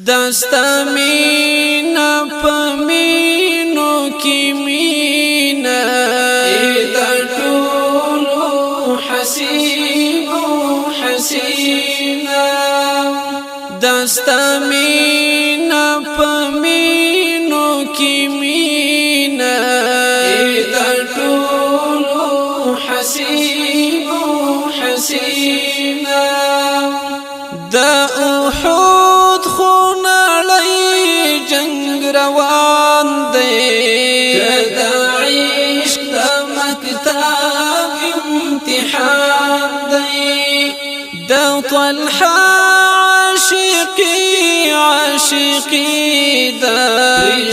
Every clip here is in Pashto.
دستا مینا پمینو کی مینا دا ټولو حسینو حسینا دستا مینا پمینو کی مینا دا ټولو حسینو حسینا دا احد خونړی جنگ روان دی دا عشق دا مکتب امتحان دی دا طلحه عاشقی دا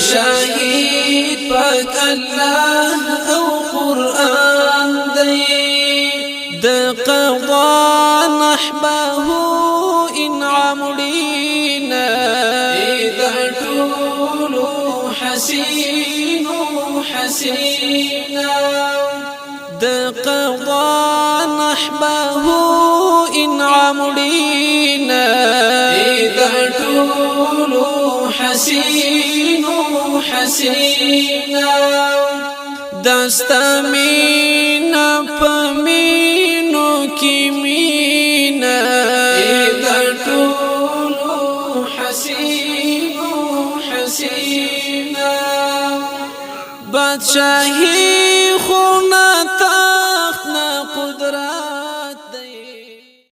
شهید پاک الله او قرآن دی دا قضا نحبه انعام لینا دا طولو حسینو حسینا دا قضا نحبه انعام لینا دا طولو حسینو حسینا دستا مینا پمینو کی مینا دا طولو حسینو حسینا بادشاہی خونا تخت نا قدرت